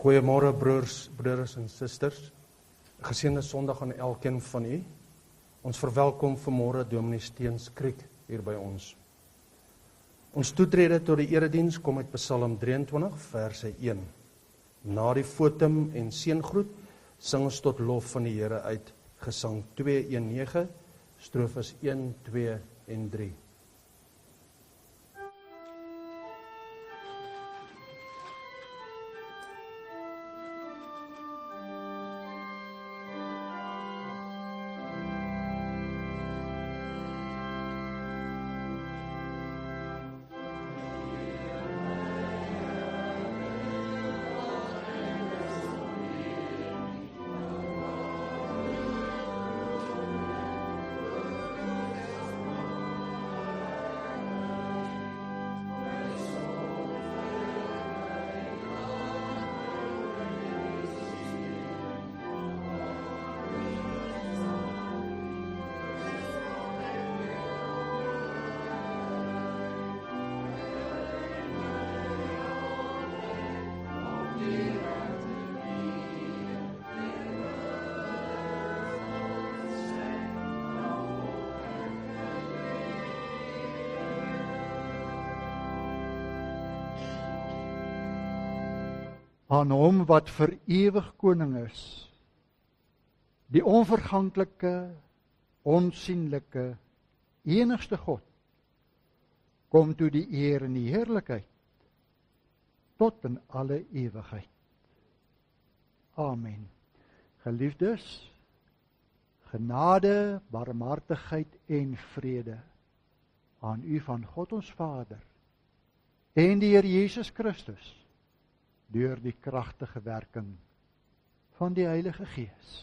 Goeiemôre broeders en susters. Geseënde Sondag aan elkeen van u. Ons verwelkom vanmôre Dominee Steens-Kriek hier by ons. Ons toetrede tot die erediens kom uit Psalm 23 verse 1. Na die fotum en seëngroet sing ons tot lof van die Here uit Gesang 219, strofes 1, 2 en 3. Aan hom wat vir ewig koning is, die onverganklike, onsienlike, enigste God, kom toe die eer en die heerlikheid, tot in alle ewigheid. Amen. Geliefdes, genade, barmhartigheid en vrede aan u van God ons Vader en die Here Jesus Christus, deur die kragtige werking van die Heilige Gees.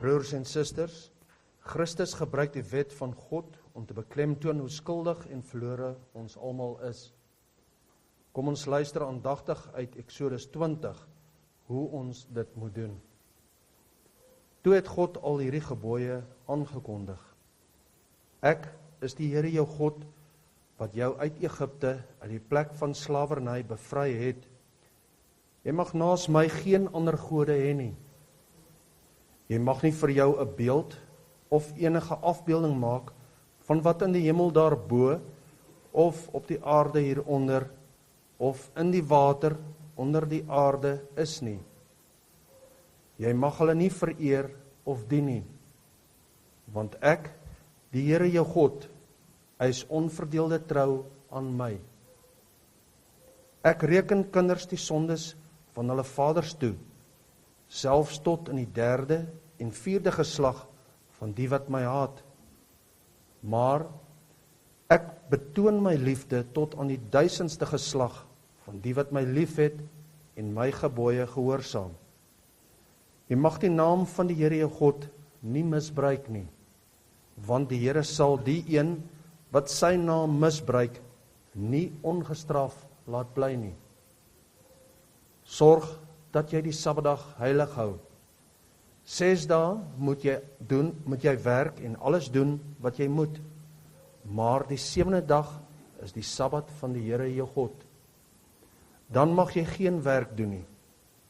Broers en susters, Christus gebruik die wet van God om te beklemtoon hoe skuldig en verlore ons almal is. Kom ons luister aandagtig uit Eksodus 20 hoe ons dit moet doen. Toe het God al hierdie gebooie aangekondig. Ek is die Here jou God wat jou uit Egipte, uit die plek van slawerny bevry het. Jy mag naas my geen ander gode hê nie. Jy mag nie vir jou 'n beeld of enige afbeelding maak van wat in die hemel daarbo of op die aarde hieronder of in die water onder die aarde is nie. Jy mag hulle nie vereer of dien nie, want ek, die Here jou God, hy is onverdeelde trou aan my. Ek reken kinders die sondes van hulle vaders toe, selfs tot in die 3de en 4de geslag van die wat my haat. Maar ek betoon my liefde tot aan die 1000ste geslag van die wat my liefhet en my gebooie gehoorsaam. Jy mag die naam van die Here jou God nie misbruik nie, want die Here sal die een wat sy naam misbruik nie ongestraf laat bly nie. Sorg dat jy die Sabbatdag heilig hou. 6 dae moet jy werk en alles doen wat jy moet, maar die 7de dag is die Sabbat van die Here jou God. Dan mag jy geen werk doen nie,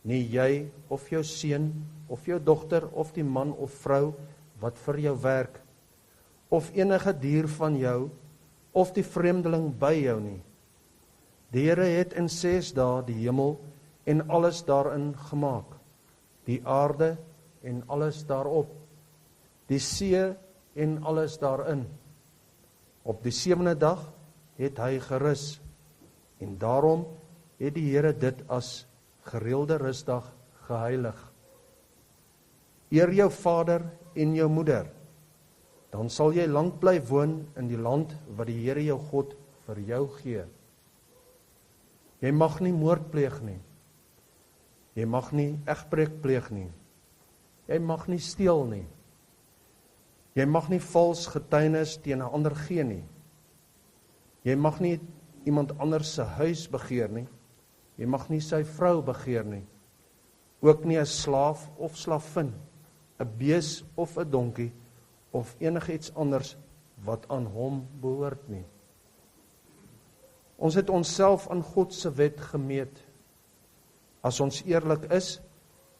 nie jy of jou seun of jou dogter of die man of vrou wat vir jou werk, of enige dier van jou of die vreemdeling by jou nie. Die Here het in 6 dae die hemel en alles daarin gemaak, die aarde en alles daarop, die see en alles daarin. Op die 7de dag het hy gerus, en daarom het die Here dit as gereelde rusdag geheilig. Eer jou vader en jou moeder, dan sal jy lank bly woon in die land wat die Here jou God vir jou gee. Jy mag nie moord pleeg nie. Jy mag nie egbreek pleeg nie. Jy mag nie steel nie. Jy mag nie vals getuienis teen 'n ander gee nie. Jy mag nie iemand anders se huis begeer nie. Jy mag nie sy vrou begeer nie. Ook nie 'n slaaf of slavin, 'n bees of 'n donkie of enigiets anders wat aan hom behoort nie. Ons het onsself aan God se wet gemeet. As ons eerlik is,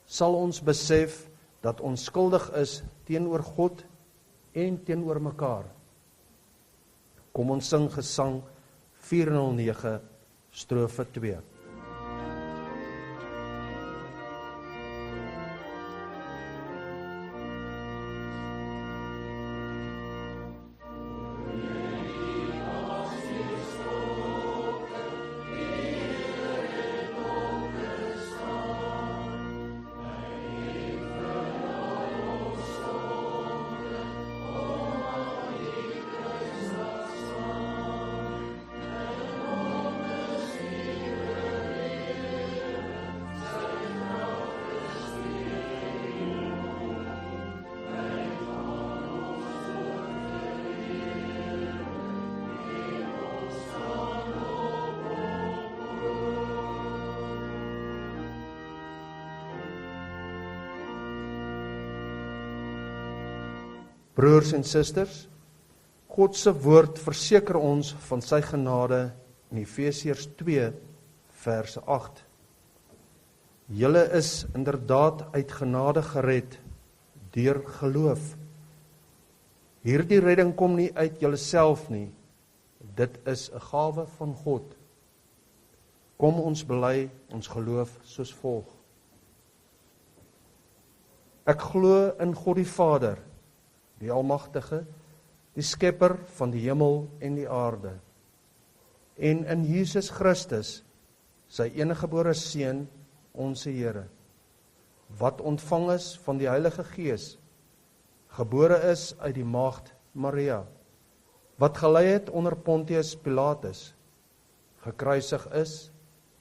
sal ons besef dat ons skuldig is teenoor God en teenoor mekaar. Kom ons sing gesang 409, strofe 2. Broers en susters, God se woord verseker ons van sy genade in Efesiërs 2 vers 8. Julle is inderdaad uit genade gered deur geloof. Hierdie redding kom nie uit julleself nie. Dit is 'n gawe van God. Kom ons bely ons geloof soos volg. Ek glo in God die Vader, die Almagtige, die Skepper van die hemel en die aarde, en in Jesus Christus, sy eniggebore Seun, ons Here, wat ontvang is van die Heilige Gees, gebore is uit die maagd Maria, wat gelei het onder Pontius Pilatus, gekruisig is,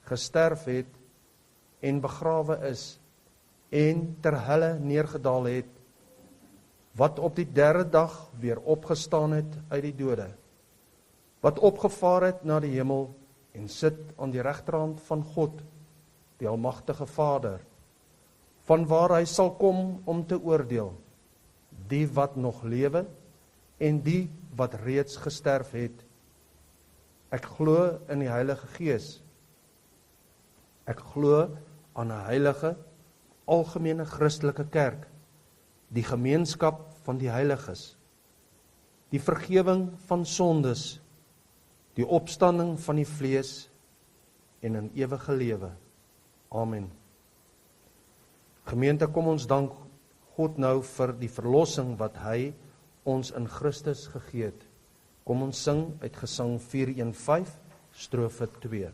gesterf het en begrawe is, en ter helle neergedaal het, wat op die derde dag weer opgestaan het uit die dode, wat opgevaar het na die hemel en sit aan die regterhand van God, die almagtige Vader, vanwaar hy sal kom om te oordeel, die wat nog lewe en die wat reeds gesterf het. Ek glo in die Heilige Gees. Ek glo aan 'n heilige, algemene Christelike kerk, die gemeenskap van die heiliges, die vergewing van sondes, die opstanding van die vlees en 'n ewige lewe. Amen. Gemeente, kom ons dank God nou vir die verlossing wat hy ons in Christus gegee het. Kom ons sing uit Gesang 415, strofe 2.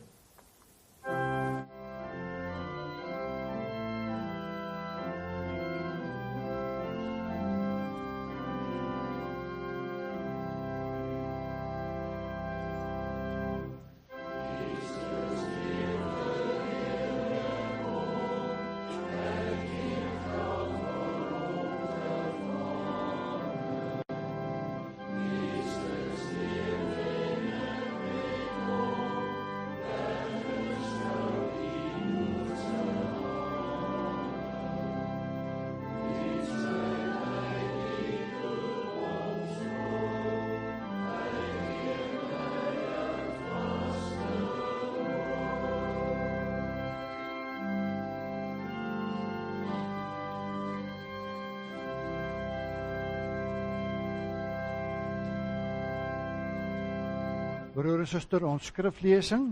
Broer en suster, ons skriflesing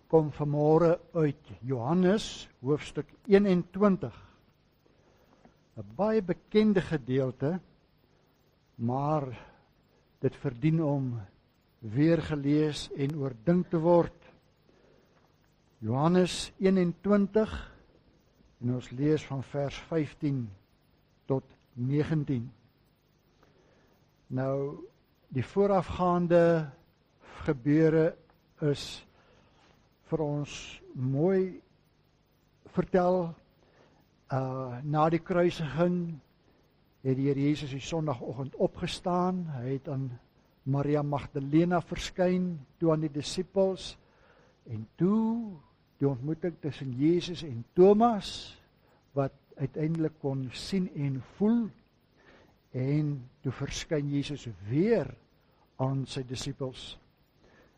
kom vanmôre uit Johannes, hoofstuk 21. 'n baie bekende gedeelte, maar dit verdien om weer gelees en oordink te word. Johannes 21, en ons lees van vers 15 tot 19. Nou, die voorafgaande gebeure is vir ons mooi vertel. Na die kruisiging het die Here Jesus die Sondagoggend opgestaan. Hy het aan Maria Magdalena verskyn, toe aan die disippels, en toe die ontmoeting tussen Jesus en Thomas, wat uiteindelik kon sien en voel, en toe verskyn Jesus weer aan sy disippels.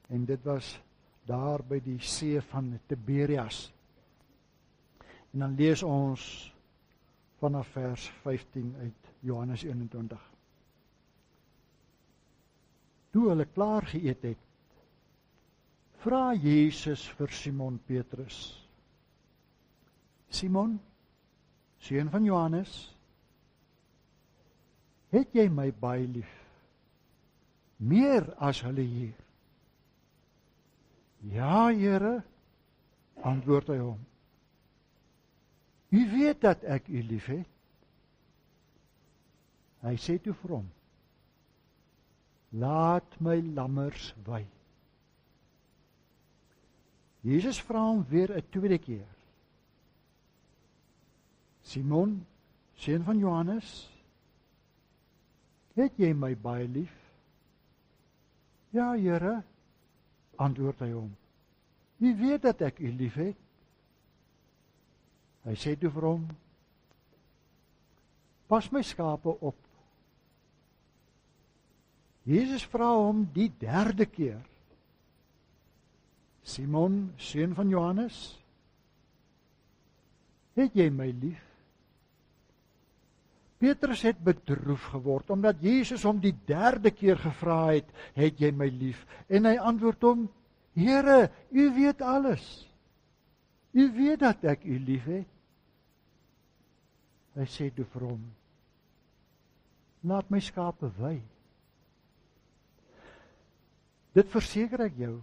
En dit was daar by die see van Tiberias. En dan lees ons vanaf vers 15 uit Johannes 21. Toe hulle klaar geëet het, vra Jesus vir Simon Petrus: Simon, seun van Johannes, het jy my baie lief, meer as hulle hier? Ja, Here, antwoord hy hom. U weet dat ek u lief het. Hy sê toe vir hom: laat my lammers wei. Jesus vra hom weer 'n tweede keer: Simon, seun van Johannes, het jy my baie lief? Ja, Here, antwoord hy hom. U weet dat ek u lief het. Hy sê toe vir hom: pas my skape op. Jesus vra hom die derde keer: Simon, seun van Johannes, het jy my lief? Petrus het bedroef geword, omdat Jesus hom die derde keer gevra het: het jy my lief? En hy antwoord hom: Here, u weet alles. U weet dat ek u lief het. Hy sê toe vir hom: laat my skape wei. Dit verseker ek jou,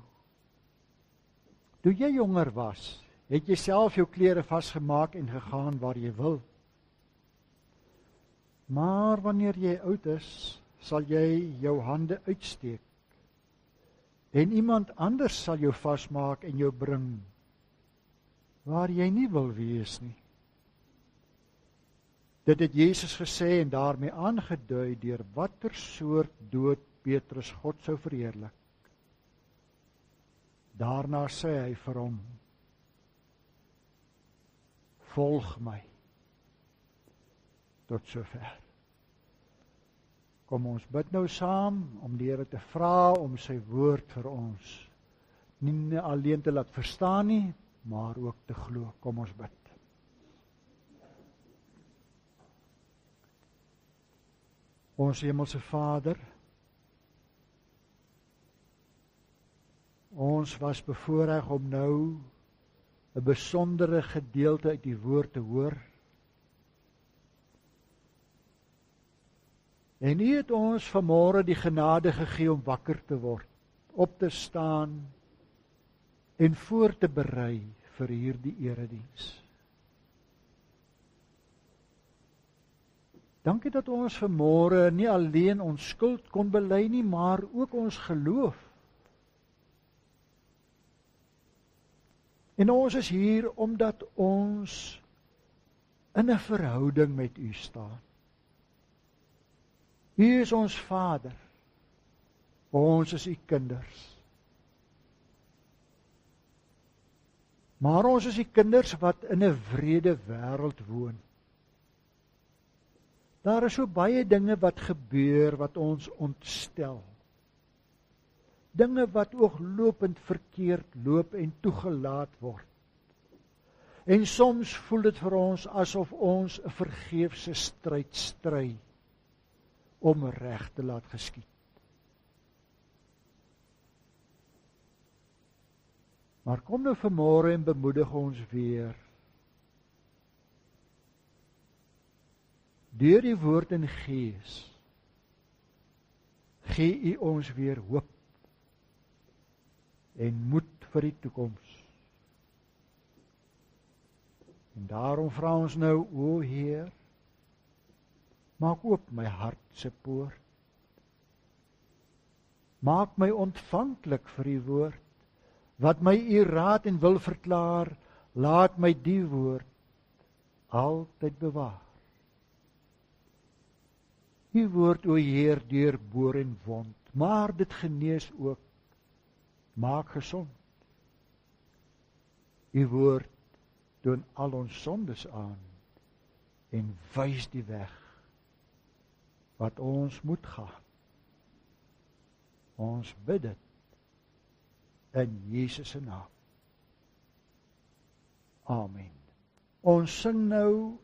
toe jy jonger was, het jy self jou klere vasgemaak en gegaan waar jy wil. Maar wanneer jy oud is, sal jy jou hande uitsteek, en iemand anders sal jou vasmaak en jou bring waar jy nie wil wees nie. Dit het Jesus gesê en daarmee aangedui deur watter soort dood Petrus God sou verheerlik. Daarna sê hy vir hom: volg my. Tot sover. Kom ons bid nou saam om die Here te vra om sy woord vir ons nie alleen te laat verstaan nie, maar ook te glo. Kom ons bid. Ons hemelse Vader, ons was bevoorreg om nou 'n besondere gedeelte uit die woord te hoor. En U het ons vanmôre die genade gegee om wakker te word, op te staan en voor te berei vir hierdie erediens. Dankie dat ons vanmôre nie alleen ons skuld kon bely nie, maar ook ons geloof. En ons is hier omdat ons in 'n verhouding met U staan. U is ons Vader. Ons is U kinders. Maar ons is U kinders wat in 'n wrede wêreld woon. Daar is so baie dinge wat gebeur wat ons ontstel. Dinge wat ooglopend verkeerd loop en toegelaat word. En soms voel dit vir ons asof ons 'n vergeefse stryd stry om reg te laat geskied. Maar kom nou vanmôre en bemoedig ons weer. Deur die woord en gees gee U ons weer hoop en moed vir die toekoms. En daarom vra ons nou, o Heer, maak oop my hart se poort. Maak my ontvanklik vir U woord, wat my U raad en wil verklaar, laat my die woord altyd bewaar. U woord, o Heer, deurboor en wond, maar dit genees ook, maak gesond. U woord doen al ons sondes aan en wys die weg wat ons moet gaan. Ons bid dit in Jesus se naam. Amen. Ons sing nou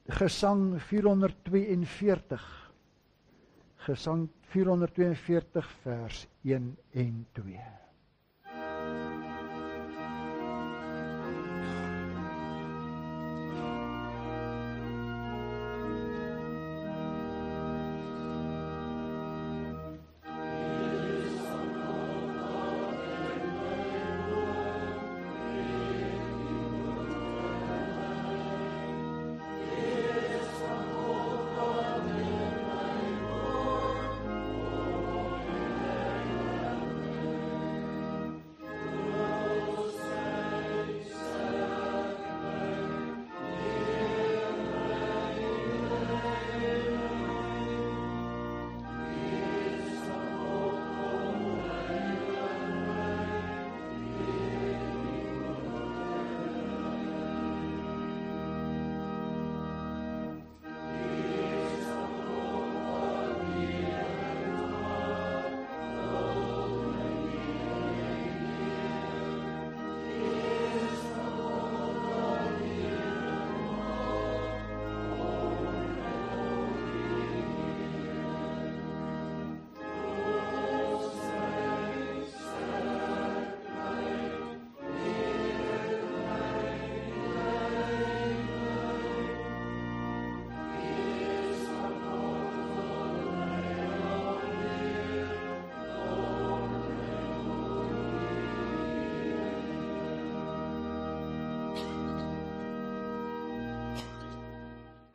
Gesang 442. Gesang 442 vers 1 en 2.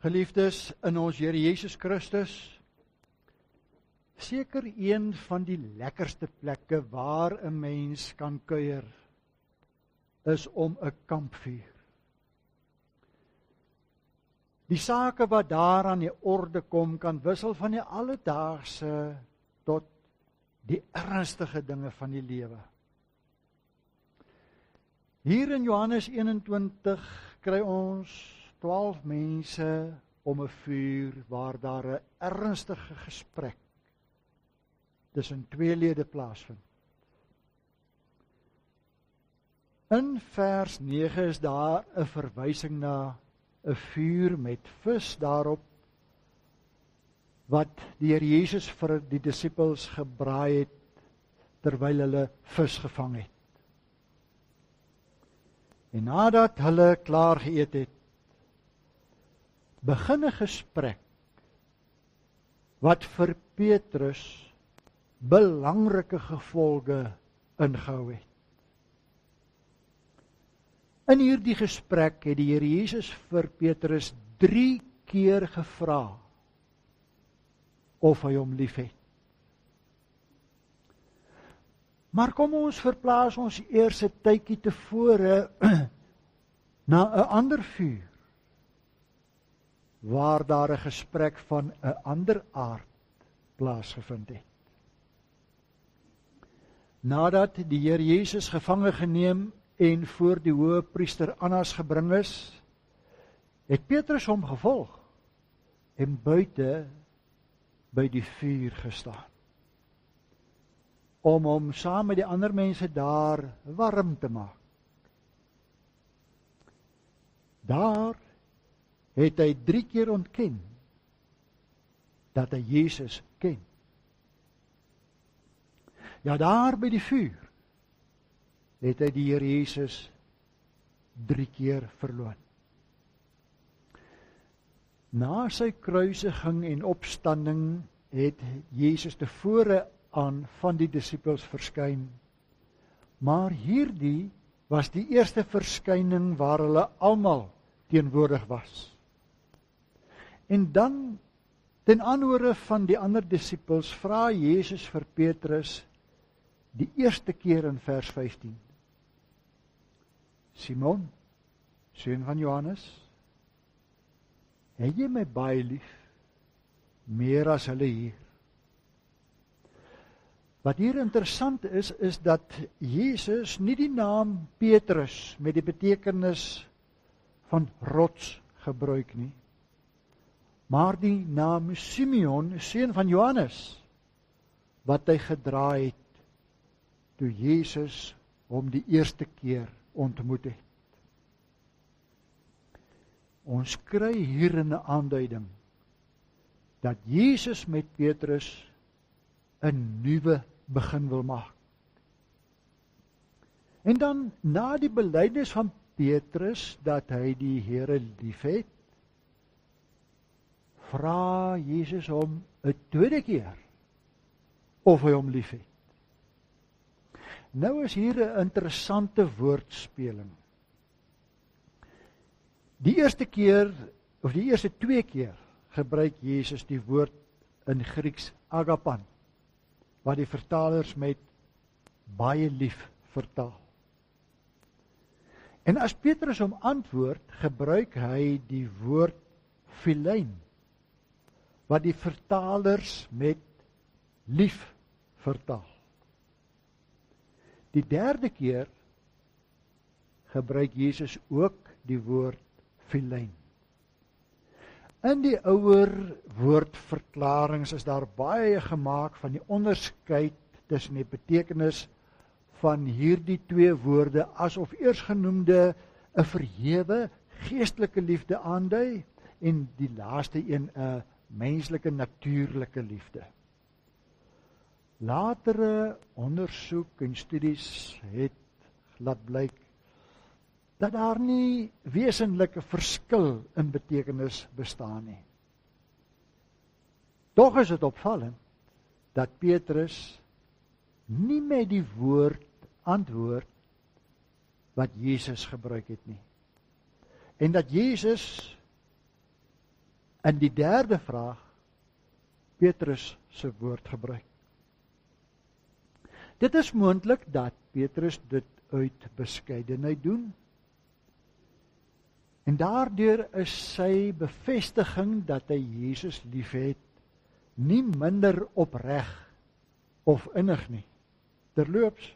Geliefdes in ons Here Jesus Christus, seker een van die lekkerste plekke waar 'n mens kan kuier, is om 'n kampvuur. Die sake wat daar aan die orde kom, kan wissel van die alledaagse tot die ernstige dinge van die lewe. Hier in Johannes 21 kry ons 12 mense om 'n vuur waar daar 'n ernstige gesprek tussen twee lede plaasvind. In vers 9 is daar 'n verwysing na 'n vuur met vis daarop wat die Here Jesus vir die disippels gebraai het terwyl hulle vis gevang het. En nadat hulle klaar geëet het, begin 'n gesprek wat vir Petrus belangrike gevolge ingehou het. In hierdie gesprek het die Here Jesus vir Petrus 3 keer gevra of hy hom liefhet. Maar kom ons verplaas ons eers 'n tydjie tevore na 'n ander vuur, waar daar 'n gesprek van 'n ander aard plaasgevind het. Nadat die Here Jesus gevange geneem en voor die hoëpriester Annas gebring is, het Petrus hom gevolg en buite by die vuur gestaan, om hom saam met die ander mense daar warm te maak. Daar het hy 3 keer ontken dat hy Jesus ken. Ja, daar by die vuur het hy die Here Jesus 3 keer verloon. Na sy kruisiging en opstanding het Jesus tevore aan van die disippels verskyn, maar hierdie was die eerste verskyning waar hulle almal teenwoordig was. En dan, ten aanhore van die ander disippels, vra Jesus vir Petrus die eerste keer in vers 15. Simon, seun van Johannes, het jy my baie lief, meer as hulle hier? Wat hier interessant is dat Jesus nie die naam Petrus met die betekenis van rots gebruik nie, maar die naam Simeon, seun van Johannes, wat hy gedra het toe Jesus hom die eerste keer ontmoet het. Ons kry hier 'n aanduiding dat Jesus met Petrus 'n nuwe begin wil maak. En dan, na die belydenis van Petrus dat hy die Here liefhet, vra Jesus hom 'n tweede keer of hy hom liefhet. Nou is hier 'n interessante woordspeling. Die eerste keer, of die eerste 2 keer, gebruik Jesus die woord in Grieks agapan, wat die vertalers met baie lief vertaal. En as Petrus hom antwoord, gebruik hy die woord philein, wat die vertalers met lief vertaal. Die derde keer gebruik Jesus ook die woord philein. In die ouer woordverklarings is daar baie gemaak van die onderskeid tussen die betekenis van hierdie 2 woorde, asof eersgenoemde 'n verhewe geestelike liefde aandui en die laaste een 'n menslike natuurlike liefde. Latere ondersoek en studies het laat blyk dat daar nie wesenlike verskil in betekenis bestaan nie. Tog is dit opvallend dat Petrus nie met die woord antwoord wat Jesus gebruik het nie. En dat Jesus in die derde vraag Petrus se woord gebruik. Dit is moontlik dat Petrus dit uit beskeidenheid doen. En daardeur is sy bevestiging dat hy Jesus liefhet, nie minder opreg of innig nie. Terloops,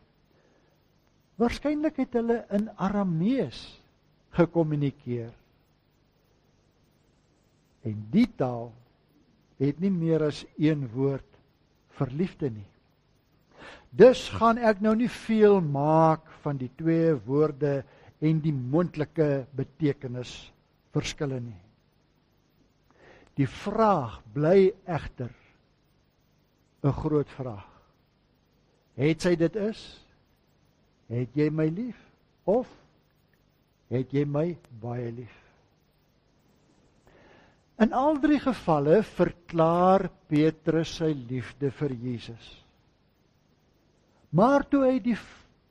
waarskynlik het hulle in Aramees gekommunikeer. En die taal het nie meer as een woord vir liefde nie. Dus gaan ek nou nie veel maak van die twee woorde en die moontlike betekenis verskille nie. Die vraag bly egter 'n groot vraag. Het sy dit is? Het jy my lief? Of het jy my baie lief? In al drie gevalle verklaar Petrus sy liefde vir Jesus. Maar toe hy die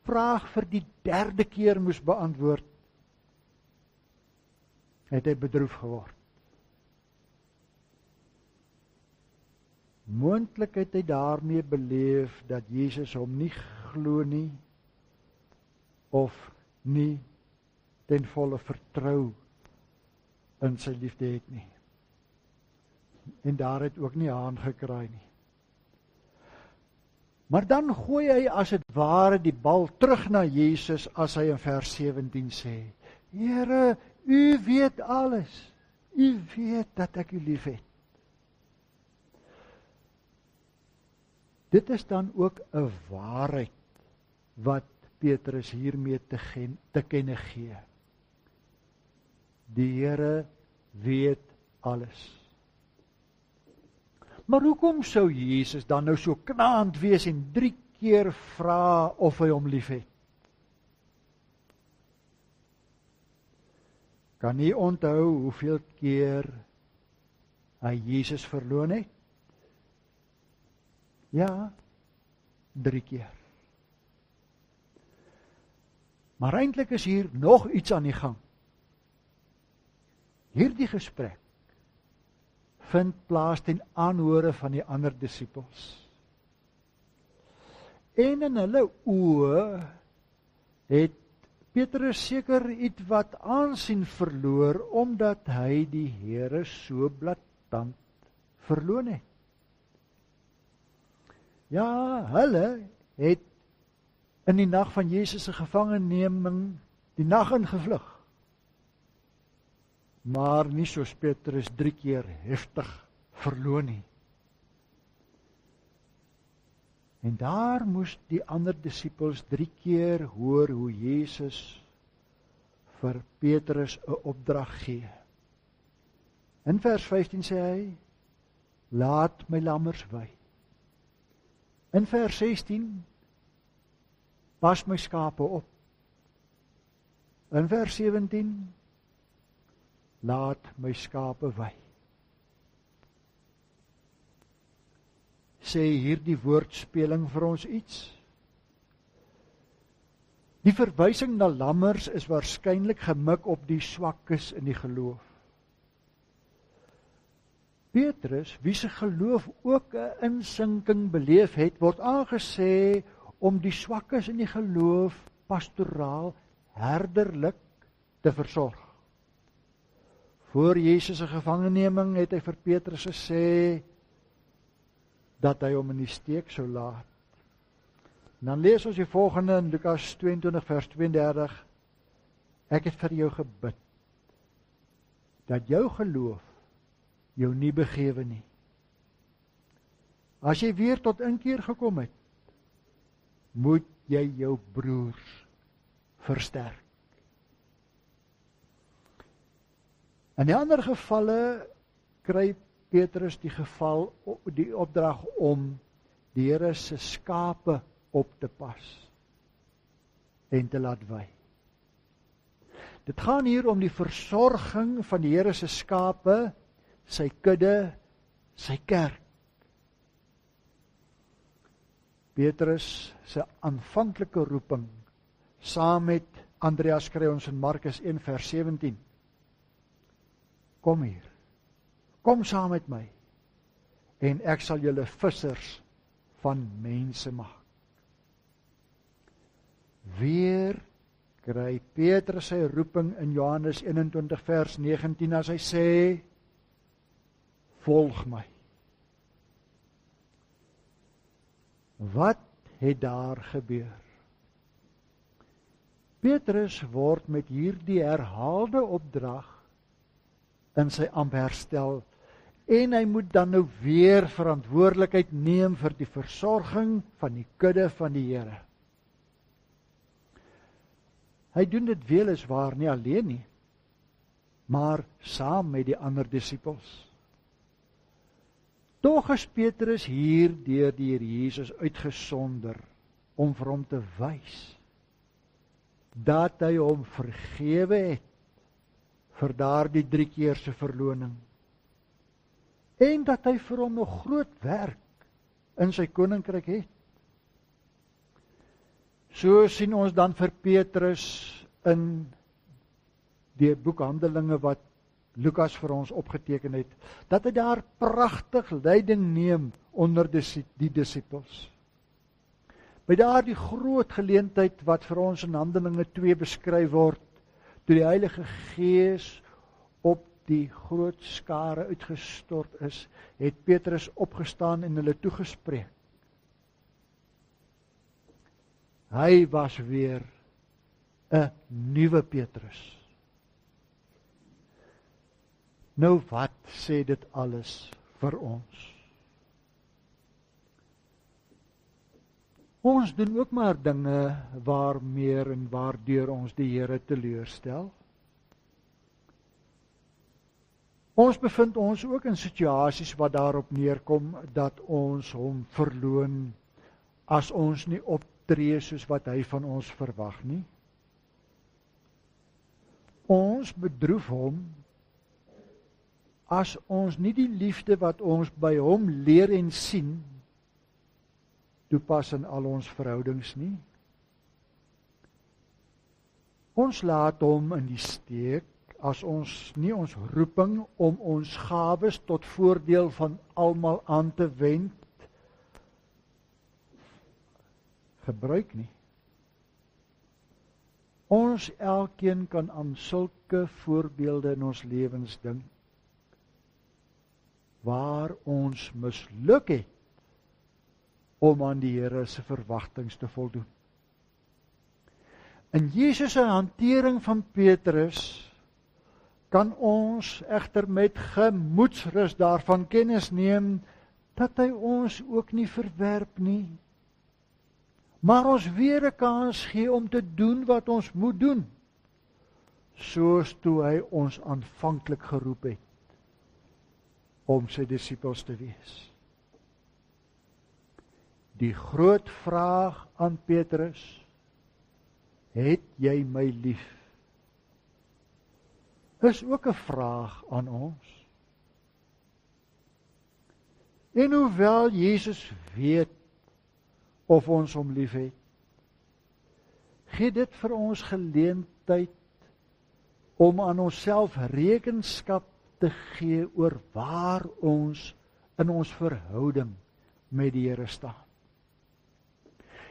vraag vir die derde keer moes beantwoord, het hy bedroef geword. Moontlik het hy daarmee beleef dat Jesus hom nie glo nie, of nie ten volle vertrou in sy liefde het nie. En daar het ook nie haan gekraai nie. Maar dan gooi hy as het ware die bal terug na Jesus as hy in vers 17 sê, Here, u weet alles. U weet dat ek u lief het. Dit is dan ook 'n waarheid wat Petrus hiermee te kenne gee. Die Here weet alles. Maar hoekom sou Jesus dan nou so knaand wees en 3 keer vra of hy hom liefhet? Kan jy onthou hoeveel keer hy Jesus verloon het? Ja, 3 keer. Maar eintlik is hier nog iets aan die gang. Hierdie gesprek vind plaas ten aanhore van die ander disippels. En in hulle oë het Petrus seker iets wat aansien verloor, omdat hy die Here so blaatant verloon het. Ja, hulle het in die nag van Jesus se gevangeneming die nag ingevlug. Maar nie soos Petrus 3 keer heftig verloon nie. En daar moes die ander disippels 3 keer hoor hoe Jesus vir Petrus 'n opdrag gee. In vers 15 sê hy, laat my lammers wei. In vers 16, pas my skape op. In vers 17, laat my skape wei. Sê hierdie woordspeling vir ons iets? Die verwysing na lammers is waarskynlik gemik op die swakkes in die geloof. Petrus, wie se geloof ook 'n insinking beleef het, word aangesê om die swakkes in die geloof pastoraal, herderlik te versorg. Voor Jesus se gevangeneming het hy vir Petrus gesê dat hy hom in die steek sou laat. En dan lees ons die volgende in Lukas 22 vers 32. Ek het vir jou gebid dat jou geloof jou nie begewe nie. As jy weer tot inkeer gekom het, moet jy jou broers versterk. In die ander gevalle kry Petrus die opdrag om die Here se skape op te pas en te laat wei. Dit gaan hier om die versorging van die Here se skape, sy kudde, sy kerk. Petrus se aanvanklike roeping, saam met Andreas kry ons in Markus 1 vers 17. Kom hier, kom saam met my, en ek sal julle vissers van mense maak. Weer kry Petrus sy roeping in Johannes 21 vers 19 as hy sê, volg my. Wat het daar gebeur? Petrus word met hierdie herhaalde opdrag in sy amp herstel en hy moet dan nou weer verantwoordelikheid neem vir die versorging van die kudde van die Here. Hy doen dit weliswaar nie alleen nie, maar saam met die ander disippels. Tog is Petrus hier deur die Here Jesus uitgesonder om vir hom te wys dat hy hom vergewe het vir daardie 3 keer se verloning en dat hy vir hom nog groot werk in sy koninkryk het. So sien ons dan vir Petrus in die boek Handelinge wat Lukas vir ons opgeteken het, dat hy daar pragtig leiding neem onder die disippels. By daardie groot geleentheid wat vir ons in Handelinge 2 beskryf word, toe die Heilige Gees op die groot skare uitgestort is, het Petrus opgestaan en hulle toegespreek. Hy was weer 'n nuwe Petrus. Nou wat sê dit alles vir ons? Ons doen ook maar dinge waarmee en waardeur ons die Here teleurstel. Ons bevind ons ook in situasies wat daarop neerkom dat ons hom verloon as ons nie optree soos wat hy van ons verwag nie. Ons bedroef hom as ons nie die liefde wat ons by hom leer en sien toepas in al ons verhoudings nie. Ons laat hom in die steek as ons nie ons roeping om ons gawes tot voordeel van almal aan te wend gebruik nie. Ons elkeen kan aan sulke voorbeelde in ons lewens dink waar ons misluk het om aan die Here se verwagtinge te voldoen. In Jesus se hantering van Petrus kan ons egter met gemoedsrus daarvan kennis neem dat hy ons ook nie verwerp nie, maar ons weer 'n kans gee om te doen wat ons moet doen, soos toe hy ons aanvanklik geroep het om sy disippels te wees. Die groot vraag aan Petrus, het jy my lief? Is ook 'n vraag aan ons. En hoewel Jesus weet of ons hom liefhet, gee dit vir ons geleentheid om aan onsself rekenskap te gee oor waar ons in ons verhouding met die Here staan.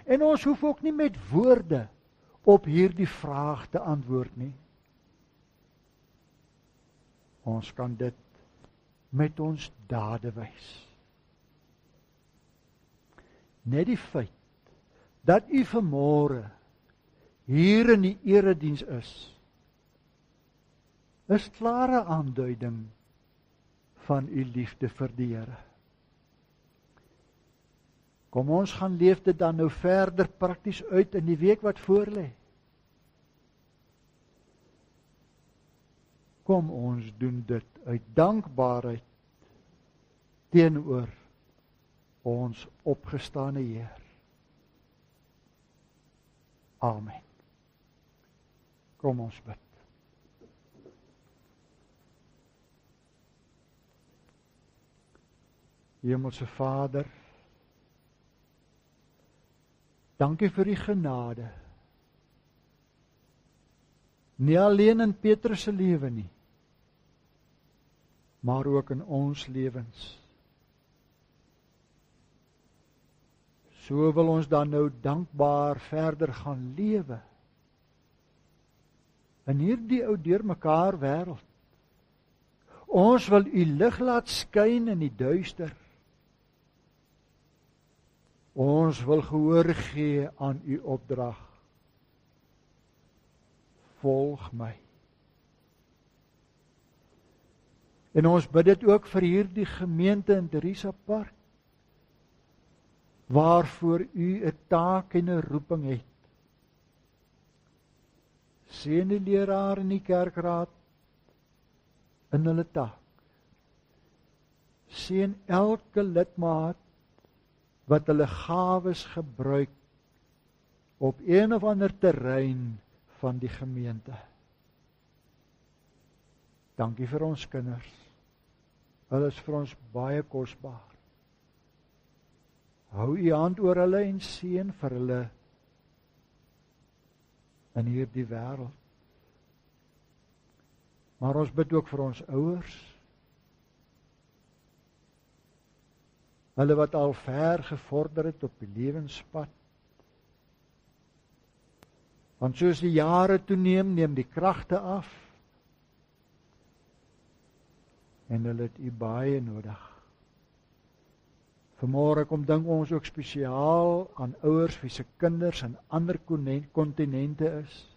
En ons hoef ook nie met woorde op hierdie vraag te antwoord nie. Ons kan dit met ons dade wys. Net die feit dat u vanmôre hier in die erediens is klare aanduiding van u liefde vir die Here. Kom ons gaan leef dit dan nou verder prakties uit in die week wat voorlê. Kom ons doen dit uit dankbaarheid teenoor ons opgestane Heer. Amen. Kom ons bid. Hemelse Vader, dankie vir die genade. Nie alleen in Petrus se lewe nie, maar ook in ons lewens. So wil ons dan nou dankbaar verder gaan lewe in hierdie ou deurmekaar wêreld. Ons wil u lig laat skyn in die duister. Ons wil gehoor gee aan u opdrag. Volg my. En ons bid dit ook vir hierdie gemeente in Theresa Park, waarvoor u 'n taak en 'n roeping het. Seën die leraar in die kerkraad in hulle taak. Seën elke lidmaat wat hulle gawes gebruik op een of ander terrein van die gemeente. Dankie vir ons kinders. Hulle is vir ons baie kosbaar. Hou u hand oor hulle en seën vir hulle in hierdie wêreld. Maar ons bid ook vir ons ouers. Hulle wat al ver gevorder het op die lewenspad. Want soos die jare toeneem, neem die kragte af. En hulle het u baie nodig. Vanmôre kom dink ons ook spesiaal aan ouers wie se kinders in ander kontinente is.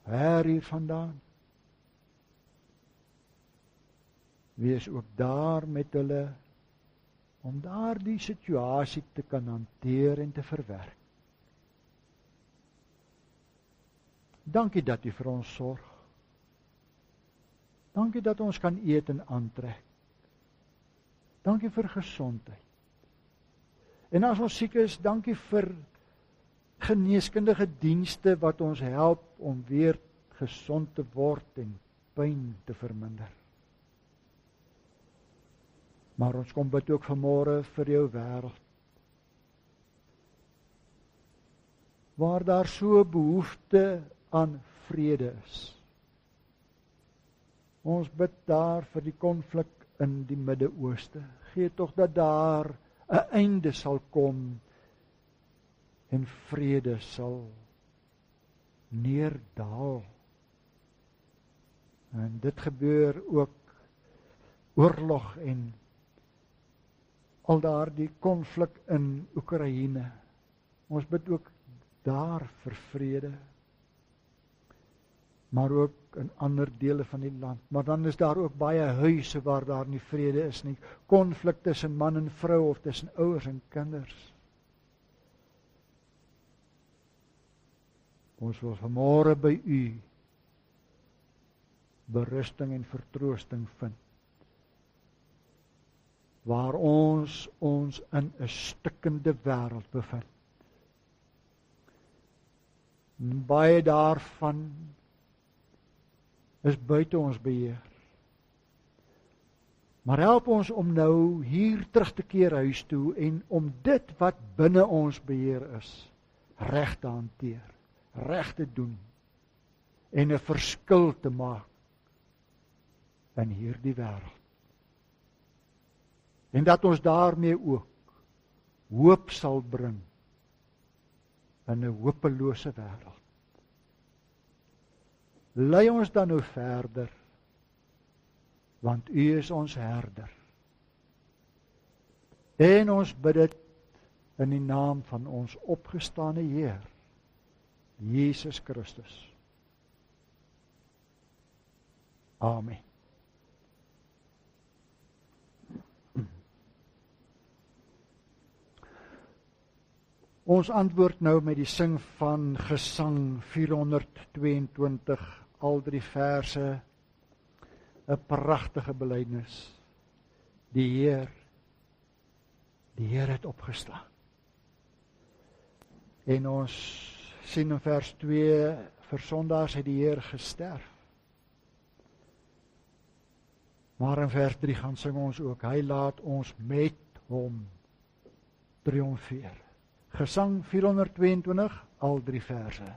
Ver hier vandaan. Wees ook daar met hulle om daardie situasie te kan hanteer en te verwerk. Dankie dat u vir ons sorg. Dankie dat ons kan eet en aantrek. Dankie vir gesondheid. En as ons siek is, dankie vir geneeskundige dienste wat ons help om weer gesond te word en pyn te verminder. Maar ons kom bid ook vanmôre vir jou wêreld. Waar daar so behoefte aan vrede is. Ons bid daar vir die konflik in die Midde-Ooste. Gee tog dat daar 'n einde sal kom en vrede sal neerdal. En dit gebeur ook oorlog en al daardie konflik in Oekraïne. Ons bid ook daar vir vrede. Maar ook in ander dele van die land. Maar dan is daar ook baie huise waar daar nie vrede is nie. Konflik tussen man en vrou of tussen ouers en kinders. Ons wil vanmôre by u berusting en vertroosting vind. Waar ons in 'n stikkende wêreld bevind. En baie daarvan is buite ons beheer. Maar help ons om nou hier terug te keer huis toe en om dit wat binne ons beheer is, reg te hanteer, reg te doen en 'n verskil te maak in hierdie wêreld. En dat ons daarmee ook hoop sal bring in 'n hopelose wêreld. Lei ons dan nou verder, want u is ons herder. En ons bid dit in die naam van ons opgestane Heer, Jesus Christus. Amen. Ons antwoord nou met die sing van Gesang 422, al 3 verse, 'n pragtige belydenis. Die Heer het opgestaan. En ons sien in vers 2, vir sondaars het die Heer gesterf. Maar in vers 3 gaan sing ons ook, hy laat ons met hom triomfeer. Gesang 422, al 3 verse.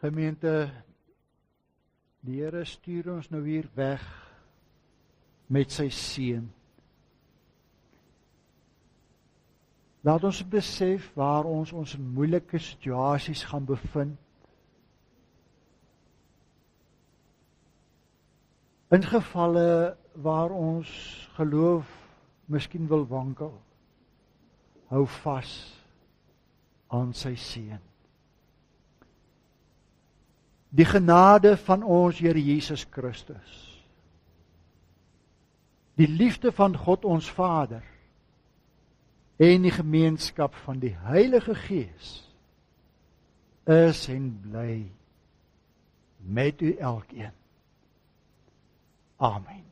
Gemeente, die Here stuur ons nou hier weg met sy seën. Laat ons besef waar ons in moeilike situasies gaan bevind. In gevalle waar ons geloof miskien wil wankel, hou vas aan sy seën. Die genade van ons Here Jesus Christus, die liefde van God ons Vader en die gemeenskap van die Heilige Gees is en bly met u elkeen. Amen.